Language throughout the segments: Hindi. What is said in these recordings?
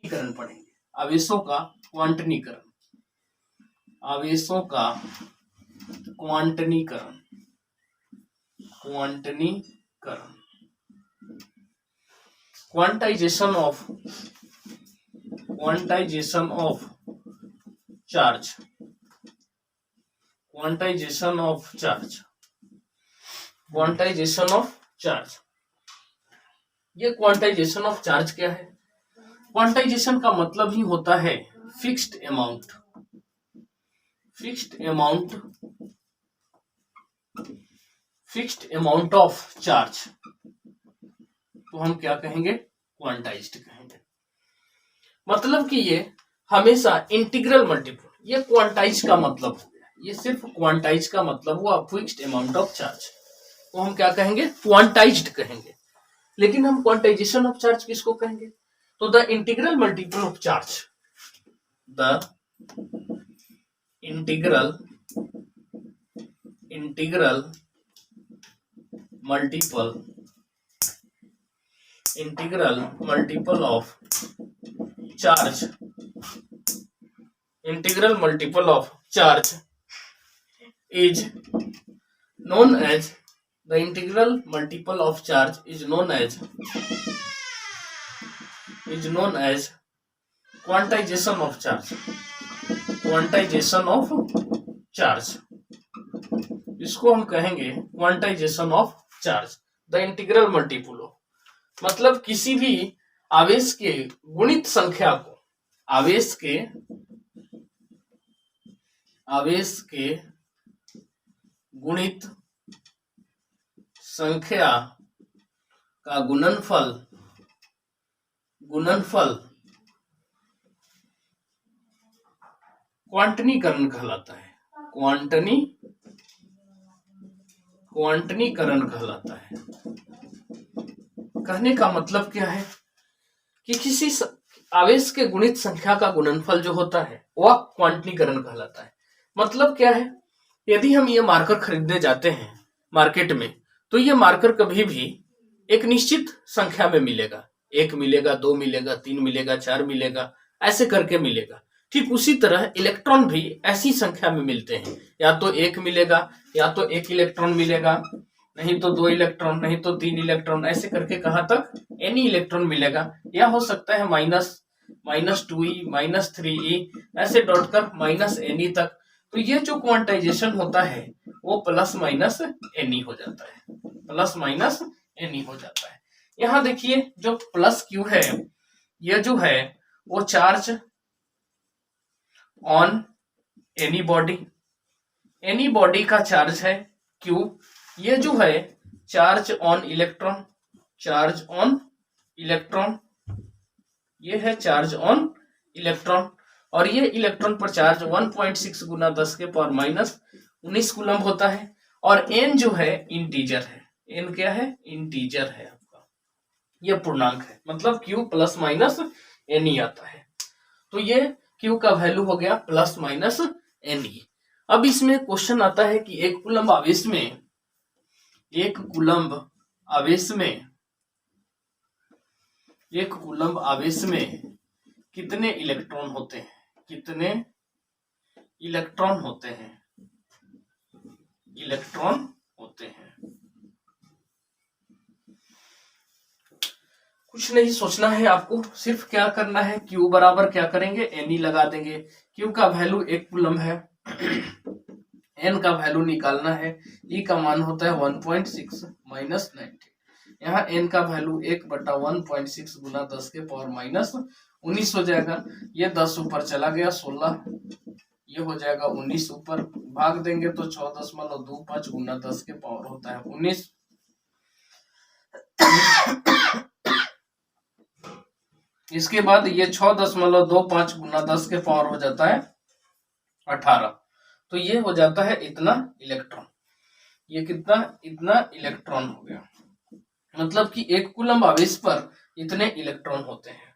क्वांटनीकरण पढ़ेंगे, आवेशों का क्वांटनीकरण, आवेशों का क्वांटनीकरण, क्वांटनीकरण, quantisation of, quantisation of charge, quantisation of charge, quantisation of charge. ये क्वांटाइजेशन ऑफ चार्ज क्या है? क्वांटाइजेशन का मतलब ही होता है fixed amount, fixed amount, fixed amount of charge, तो हम क्या कहेंगे? क्वांटाइज्ड कहेंगे। मतलब कि ये हमेशा इंटीग्रल मल्टीपल, ये क्वांटाइज का मतलब हो गया, ये सिर्फ क्वांटाइज का मतलब हुआ फिक्स्ड अमाउंट ऑफ चार्ज, तो हम क्या कहेंगे? क्वांटाइज्ड कहेंगे। लेकिन हम क्वांटाइजेशन ऑफ चार्ज किसको कहेंगे? तो the integral multiple of charge, the integral multiple, integral multiple of charge, integral multiple of charge is known as, the integral multiple of charge is known as quantization of charge, quantization of charge, इसको हम कहेंगे quantization of charge, the integral multiple of, मतलब किसी भी आवेश के गुणित संख्या को, आवेश के गुणित संख्या का गुणनफल क्वांटनीकरण कहलाता है, क्वांटनीकरण कहलाता है। कहने का मतलब क्या है कि किसी आवेश के गुणित संख्या का गुणनफल जो होता है वह क्वांटनीकरण कहलाता है। मतलब क्या है? यदि हम ये मार्कर खरीदने जाते हैं मार्केट में, तो ये मार्कर कभी भी एक निश्चित संख्या में मिलेगा, 1 मिलेगा, 2 मिलेगा, 3 मिलेगा, 4 मिलेगा, ऐसे करके मिलेगा। ठीक उसी तरह इलेक्ट्रॉन भी ऐसी संख्या में मिलते हैं, या तो 1 मिलेगा, या तो 1 इलेक्ट्रॉन मिलेगा, नहीं तो 2 इलेक्ट्रॉन, नहीं तो 3 इलेक्ट्रॉन, ऐसे करके कहां तक? एनी इलेक्ट्रॉन मिलेगा, या हो सकता है -2e, -3e, ऐसे डॉट कर -ne तक। तो ये जो क्वांटाइजेशन होता है वो प्लस माइनस एनी हो जाता है, प्लस माइनस एनी हो जाता है। यहां देखिए जो प्लस क्यू है, ये जो है वो चार्ज ऑन एनी बॉडी का चार्ज है क्यू, ये जो है charge on electron, charge on electron, ये है चार्ज ऑन इलेक्ट्रॉन, और ये इलेक्ट्रॉन पर चार्ज 1.6 गुना 10 के पावर -19 कूलम होता है। और n जो है इंटीजर है, n क्या है? इंटीजर है आपका, ये पूर्णांक है, मतलब q plus minus n e आता है। तो ये q का वैल्यू हो गया प्लस माइनस एन ई। अब इसमें क्वेश्चन आता है कि एक कूलम्ब आवेश में, एक कूलम्ब आवेश में कितने इलेक्ट्रॉन होते हैं? कितने इलेक्ट्रॉन होते हैं? कुछ नहीं सोचना है आपको, सिर्फ क्या करना है, Q बराबर क्या करेंगे? Ne लगा देंगे। Q का वैल्यू 1 कूलम है, N का वैल्यू निकालना है, E का मान होता है 1.6 माइनस 90, यहाँ N का वैल्यू 1/1.6 गुना 10 के पावर -19 हो जाएगा। ये 10 ऊपर चला गया 16, ये हो जाएगा 19 ऊपर, भाग देंगे तो 6.25 गुना 10 के पावर होता है 19। इसके बाद ये 6.25 गुना 10 के पावर हो जाता है 18, तो ये हो जाता है इतना इलेक्ट्रॉन। ये कितना? इतना इलेक्ट्रॉन हो गया, मतलब कि एक कूलम्ब आवेश पर इतने इलेक्ट्रॉन होते हैं।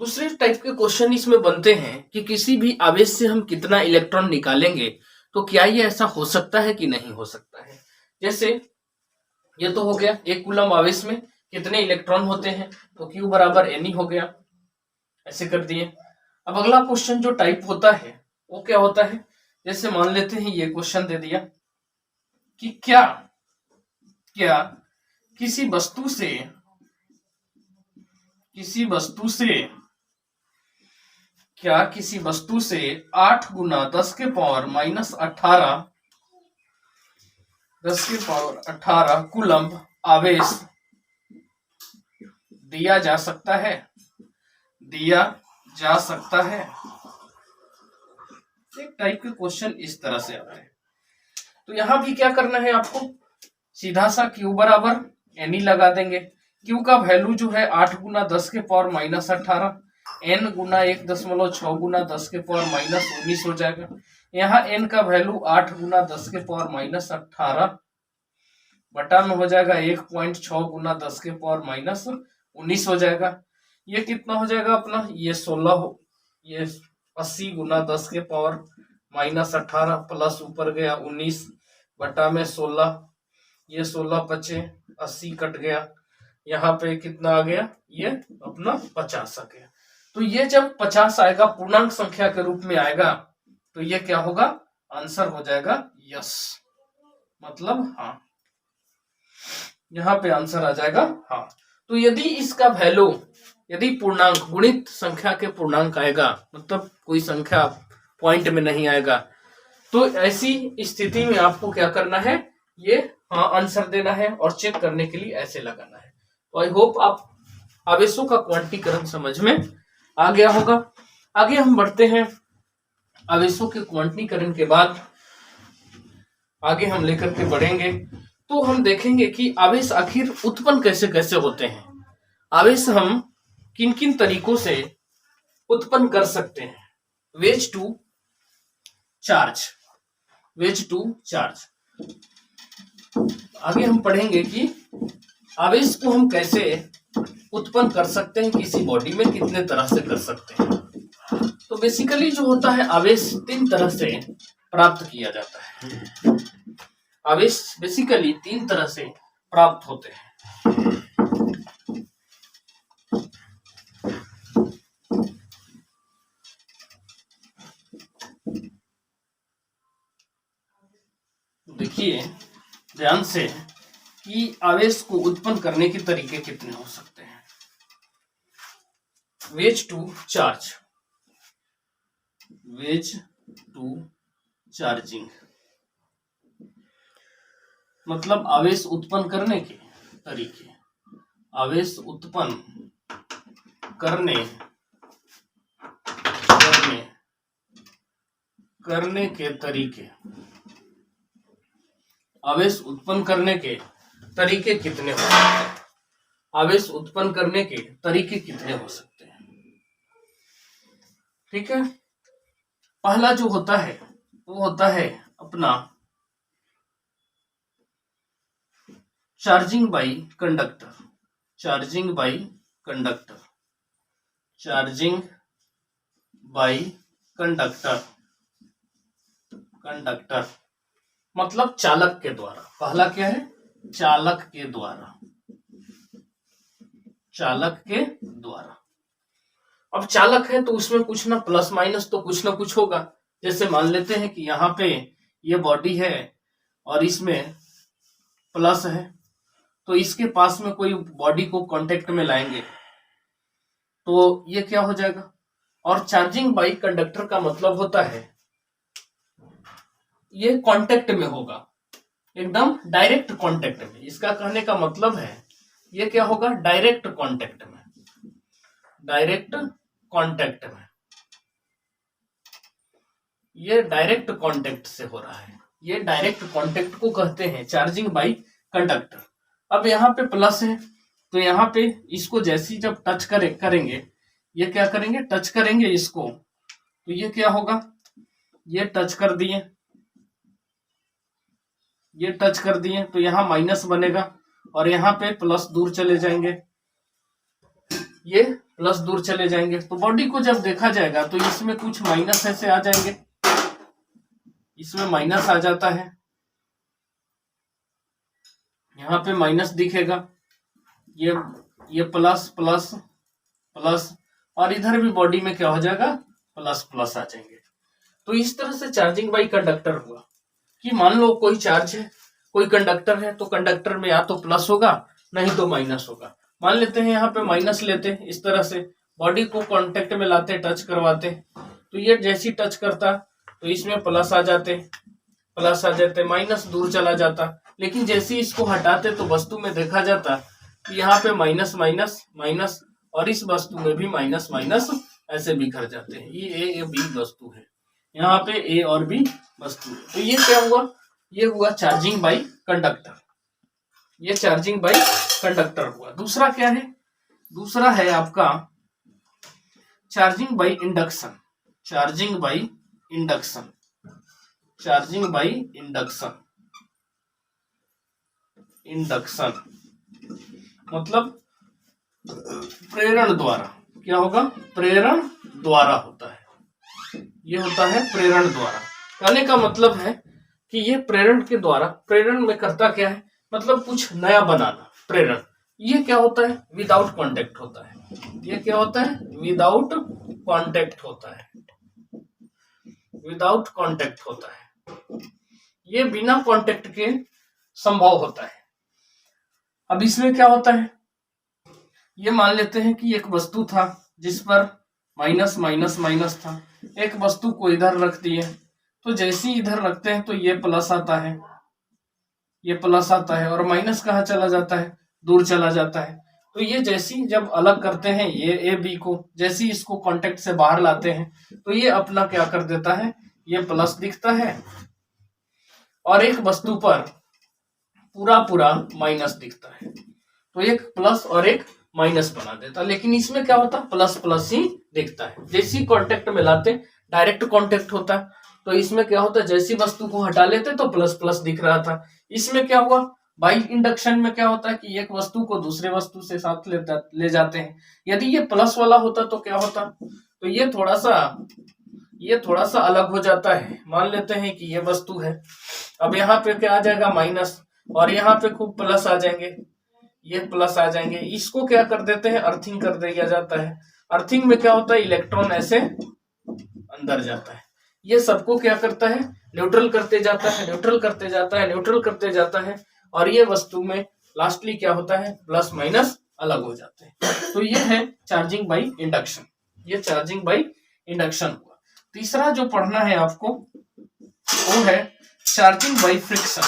दूसरे टाइप के क्वेश्चन इसमें बनते हैं कि किसी भी आवेश से हम कितना इलेक्ट्रॉन निकालेंगे, तो क्या ये ऐसा हो सकता है कि नहीं हो सकता है। जैसे ये तो हो गया एक कूलम्ब आवेश में कितने इलेक्ट्रॉन होते हैं, तो Q बराबर Ne हो गया। ऐसे कर दिए। अब अगला क्वेश्चन जो टाइप होता है वो क्या होता है, जैसे मान लेते हैं ये क्वेश्चन दे दिया कि क्या क्या किसी वस्तु से क्या किसी वस्तु से 8 गुना 10 के पावर माइनस 18 कूलम्ब आवेश दिया जा सकता है। एक टाइप के क्वेश्चन इस तरह से आते हैं। तो यहां भी क्या करना है आपको, सीधा सा Q बराबर एन लगा देंगे। Q का वैल्यू जो है 8 गुना 10 के पावर माइनस 18, n गुना 1.6 गुना 10 के पावर माइनस 19 हो जाएगा। यहाँ n का वैल्यू 8 गुना 10 के पावर माइनस 18 बटा में हो जाएगा 1.6 गुना 10 के पावर माइनस 19 हो जाएगा। ये कितना हो जाएगा अपना, ये 16 हो, ये 80 गुना 10 के पावर माइनस 18 प्लस ऊपर गया 19 बटा में 16, ये 16 बचे 80 कट गया, यहाँ पे कितना आ गया, ये अपना 50 आ गया। तो ये जब 50 आएगा पूर्णांक संख्या के रूप में आएगा तो ये क्या होगा, आंसर हो जाएगा यस, मतलब हाँ, यहाँ पे आंसर आ जाएगा हाँ। तो यदि इसका वैल्यू, यदि पूर्णांक गुणित संख्या के पूर्णांक आएगा, मतलब कोई संख्या पॉइंट में नहीं आएगा, तो ऐसी स्थिति में आपको क्या करना है, ये हाँ आंसर देना है और चेक करने के लिए ऐसे लगाना है। तो आई होप आप आवेशों का क्वांटीकरण समझ में आ गया होगा। आगे हम बढ़ते हैं, आवेशों के क्वांटीकरण के बाद आगे हम लेकर के बढ़ेंगे तो हम देखेंगे कि आवेश आखिर उत्पन्न कैसे कैसे होते हैं। आवेश हम किन किन तरीकों से उत्पन्न कर सकते हैं। वेज टू चार्ज, आगे हम पढ़ेंगे कि आवेश को हम कैसे उत्पन्न कर सकते हैं, किसी बॉडी में कितने तरह से कर सकते हैं। तो बेसिकली जो होता है आवेश 3 तरह से प्राप्त किया जाता है। आवेश बेसिकली 3 तरह से प्राप्त होते हैं। देखिए ध्यान से कि आवेश को उत्पन्न करने के तरीके कितने हो सकते हैं। वेज टू चार्जिंग मतलब आवेश उत्पन्न करने के तरीके, आवेश उत्पन्न करने के तरीके, आवेश उत्पन्न करने के तरीके कितने हो सकते हैं। आवेश उत्पन्न करने के तरीके कितने हो सकते हैं, ठीक है। पहला जो होता है वो होता है अपना चार्जिंग बाई कंडक्टर, कंडक्टर मतलब चालक के द्वारा। पहला क्या है, चालक के द्वारा। अब चालक है तो उसमें कुछ ना प्लस माइनस तो कुछ ना कुछ होगा। जैसे मान लेते हैं कि यहाँ पे ये बॉडी है और इसमें प्लस है, तो इसके पास में कोई बॉडी को कांटेक्ट में लाएंगे तो ये क्या हो जाएगा। और चार्जिंग बाई कंडक्टर का मतलब होता है ये कांटेक्ट में होगा, एकदम डायरेक्ट कांटेक्ट में। इसका कहने का मतलब है ये क्या होगा, डायरेक्ट कांटेक्ट में, ये डायरेक्ट कांटेक्ट से हो रहा है। ये डायरेक्ट कांटेक्ट को कहते हैं चार्जिंग बाई कंडक्टर। अब यहाँ पे प्लस है तो यहाँ पे इसको जैसे जब टच करेंगे, ये क्या करेंगे, टच करेंगे इसको, तो ये क्या होगा, ये टच कर दिए, तो यहाँ माइनस बनेगा और यहाँ पे प्लस दूर चले जाएंगे, ये प्लस दूर चले जाएंगे। तो बॉडी को जब देखा जाएगा तो इसमें कुछ माइनस ऐसे आ जाएंगे, इसमें माइनस आ जाता है, यहाँ पे माइनस दिखेगा, ये प्लस प्लस प्लस, और इधर भी बॉडी में क्या हो जाएगा, प्लस प्लस आ जाएंगे। तो इस तरह से चार्जिंग बाई कंडक्टर हुआ कि मान लो कोई चार्ज है, कोई कंडक्टर है, तो कंडक्टर में या तो प्लस होगा नहीं तो माइनस होगा। मान लेते हैं यहाँ पे माइनस लेते, इस तरह से बॉडी को कांटेक्ट में लाते, टच करवाते, तो ये जैसी टच करता तो इसमें प्लस आ जाते, माइनस दूर चला जाता। लेकिन जैसे इसको हटाते तो वस्तु में देखा जाता कि यहाँ पे माइनस माइनस माइनस, और इस वस्तु में भी माइनस माइनस ऐसे बिखर जाते हैं। ये ए बी वस्तु है, यहाँ पे ए और बी वस्तु है। तो ये क्या हुआ, ये हुआ चार्जिंग बाई कंडक्टर, ये चार्जिंग बाई कंडक्टर हुआ। दूसरा क्या है, दूसरा है आपका charging by induction. Charging by induction, charging by induction, induction मतलब प्रेरण द्वारा। क्या होगा, प्रेरण द्वारा होता है, ये होता है प्रेरण द्वारा। कहने का मतलब है कि ये प्रेरण के द्वारा, प्रेरण में करता क्या है, मतलब कुछ नया बनाना। प्रेरण ये क्या होता है, विदाउट कांटेक्ट होता है। ये क्या होता है, विदाउट कांटेक्ट होता है, विदाउट कांटेक्ट होता है। ये बिना कांटेक्ट के संभव होता है। अब इसमें क्या होता है, ये मान लेते हैं कि एक वस्तु था जिस पर माइनस माइनस माइनस था, एक वस्तु को इधर रख दिए, तो जैसे ही इधर रखते हैं तो ये प्लस आता है, ये प्लस आता है, और माइनस कहाँ चला जाता है, दूर चला जाता है। तो ये जैसी जब अलग करते हैं ये ए बी को, जैसे इसको कांटेक्ट से बाहर लाते हैं तो ये अपना क्या कर देता है, ये प्लस दिखता है, और एक वस्तु पर पूरा पूरा माइनस दिखता है। तो एक प्लस और एक माइनस बना देता, लेकिन इसमें क्या होता, प्लस प्लस ही दिखता है। जैसे ही कांटेक्ट में लाते, डायरेक्ट कांटेक्ट होता, तो इसमें क्या होता, जैसी वस्तु को हटा लेते तो प्लस प्लस दिख रहा था। इसमें क्या हुआ, बाई इंडक्शन में क्या होता है कि एक वस्तु को दूसरे वस्तु से साथ ले जाते हैं। यदि ये प्लस वाला होता तो क्या होता, तो ये थोड़ा सा अलग हो जाता है। मान लेते हैं कि ये वस्तु है, अब यहाँ पे क्या आ जाएगा, माइनस, और यहाँ पे खूब प्लस आ जाएंगे, ये प्लस आ जाएंगे। इसको क्या कर देते हैं, अर्थिंग कर दिया जाता है। अर्थिंग में क्या होता है, इलेक्ट्रॉन ऐसे अंदर जाता है, ये सबको क्या करता है, न्यूट्रल करते जाता है, न्यूट्रल करते जाता है, न्यूट्रल करते जाता है, और ये वस्तु में लास्टली क्या होता है, प्लस माइनस अलग हो जाते हैं। तो ये है चार्जिंग बाई इंडक्शन, ये चार्जिंग बाई इंडक्शन हुआ। तीसरा जो पढ़ना है आपको वो है charging by friction.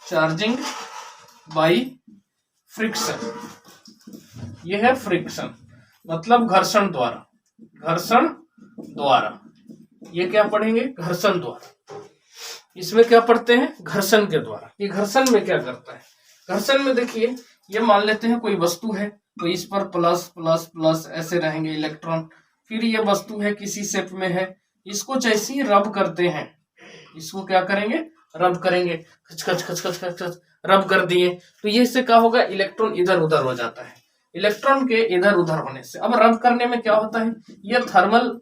Charging by friction, ये है फ्रिक्शन मतलब घर्षण द्वारा, घर्षण द्वारा। ये क्या पढ़ेंगे, घर्षण द्वारा। इसमें क्या पढ़ते हैं, घर्षण के द्वारा। ये घर्षण में क्या करता है, घर्षण में देखिए, ये मान लेते हैं कोई वस्तु है, तो इस पर प्लस प्लस प्लस ऐसे रहेंगे इलेक्ट्रॉन। फिर ये वस्तु है किसी शेप में है, इसको जैसे ही रब करते हैं, इसको क्या करेंगे, रब करेंगे, खच खच खच खच खच खच रब कर दिए, तो ये इससे क्या होगा, इलेक्ट्रॉन इधर उधर हो जाता है। इलेक्ट्रॉन के इधर उधर होने से, अब रब करने में क्या होता है, ये थर्मल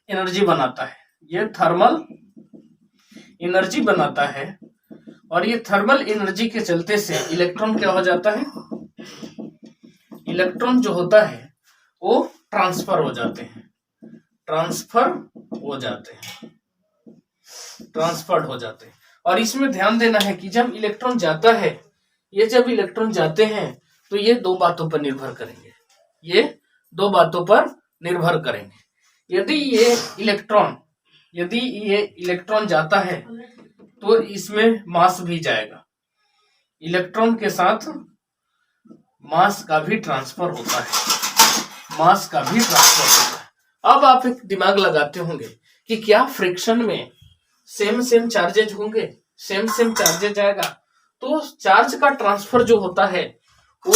एनर्जी बनाता है, ये थर्मल एनर्जी बनाता है, और ये थर्मल एनर्जी के चलते से इलेक्ट्रॉन क्या हो जाता है, इलेक्ट्रॉन जो होता है वो ट्रांसफर हो जाते हैं, ट्रांसफर हो जाते हैं, ट्रांसफर्ड हो जाते हैं। और इसमें ध्यान देना है कि जब इलेक्ट्रॉन जाता है, ये जब इलेक्ट्रॉन जाते हैं तो ये दो बातों पर निर्भर करेंगे, ये दो बातों पर निर्भर करेंगे। यदि ये इलेक्ट्रॉन जाता है तो इसमें मास भी जाएगा, इलेक्ट्रॉन के साथ मास का भी ट्रांसफर होता है, मास का भी ट्रांसफर होता है। अब आप एक दिमाग लगाते होंगे कि क्या फ्रिक्शन में सेम चार्जेज होंगे, सेम चार्जेज आएगा। तो चार्ज का ट्रांसफर जो होता है वो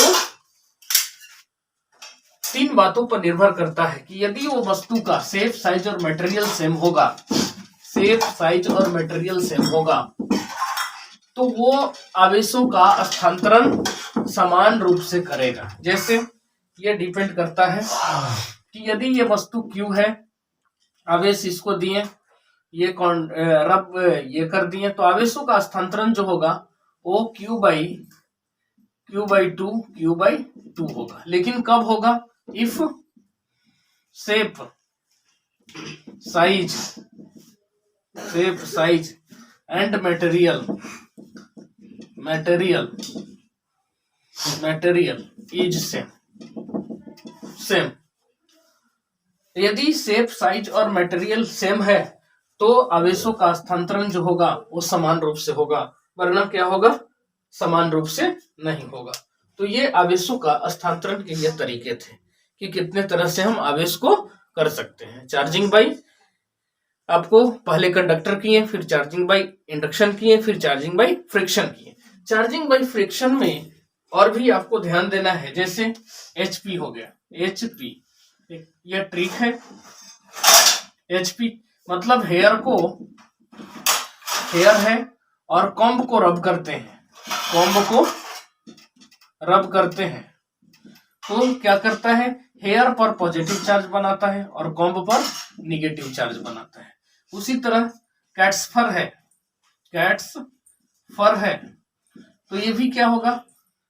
तीन बातों पर निर्भर करता है कि यदि वो वस्तु का शेप, साइज और मटेरियल सेम होगा, शेप, साइज और मटेरियल सेम होगा, तो वो आवेशों का स्थानांतरण समान रूप से करेगा। जैसे ये डिपेंड करता है कि यदि ये वस्तु Q है, आवेश इसको दिए, ये रब ये कर दिए, तो आवेशों का स्थानांतरण जो होगा वो Q बाई Q/2 होगा। लेकिन कब होगा? If shape size and material is same. यदि शेप साइज और मटेरियल सेम है तो आवेशों का स्थानांतरण जो होगा वो समान रूप से होगा, वरना क्या होगा? समान रूप से नहीं होगा। तो ये आवेशों का स्थानांतरण के ये तरीके थे कि कितने तरह से हम आवेश को कर सकते हैं। चार्जिंग बाई आपको पहले कंडक्टर किए, फिर चार्जिंग बाई इंडक्शन किए, फिर चार्जिंग बाई फ्रिक्शन किए। चार्जिंग बाई फ्रिक्शन में और भी आपको ध्यान देना है, जैसे HP हो गया। HP यह ट्रिक है। HP मतलब हेयर है और कॉम्ब को रब करते हैं। तो क्या करता है? हेयर पर पॉजिटिव चार्ज बनाता है और कॉम्ब पर निगेटिव चार्ज बनाता है। उसी तरह कैट्स फर है तो ये भी क्या होगा?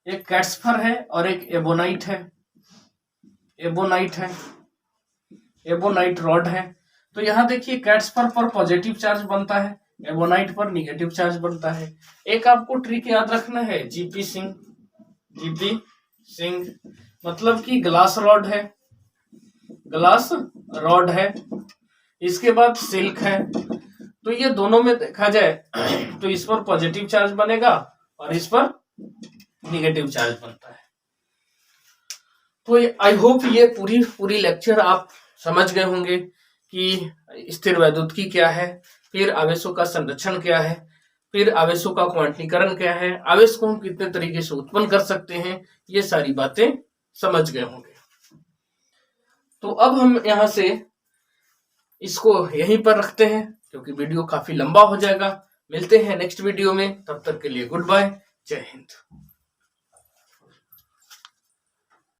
एक कैट्स फर है और एक एबोनाइट रॉड है। तो यहां देखिए कैट्स फर पर पॉजिटिव चार्ज बनता है, एबोनाइट पर निगेटिव चार्ज बनता है। एक आपको ट्रिक याद रखना है, जीपी सिंग मतलब कि ग्लास रॉड है। इसके बाद सिल्क है। तो ये दोनों में देखा जाए तो इस पर पॉजिटिव चार्ज बनेगा और इस पर निगेटिव चार्ज बनता है। तो आई होप ये पूरी लेक्चर आप समझ गए होंगे कि स्थिर वैद्युतिकी क्या है, फिर आवेशों का संरक्षण क्या है, फिर आवेशों का क्वांटीकरण क्या है, आवेश को हम कितने तरीके से उत्पन्न कर सकते हैं, ये सारी बातें समझ गए होंगे। तो अब हम यहाँ से इसको यहीं पर रखते हैं क्योंकि वीडियो काफी लंबा हो जाएगा। मिलते हैं नेक्स्ट वीडियो में, तब तक के लिए गुड बाय, जय हिंद।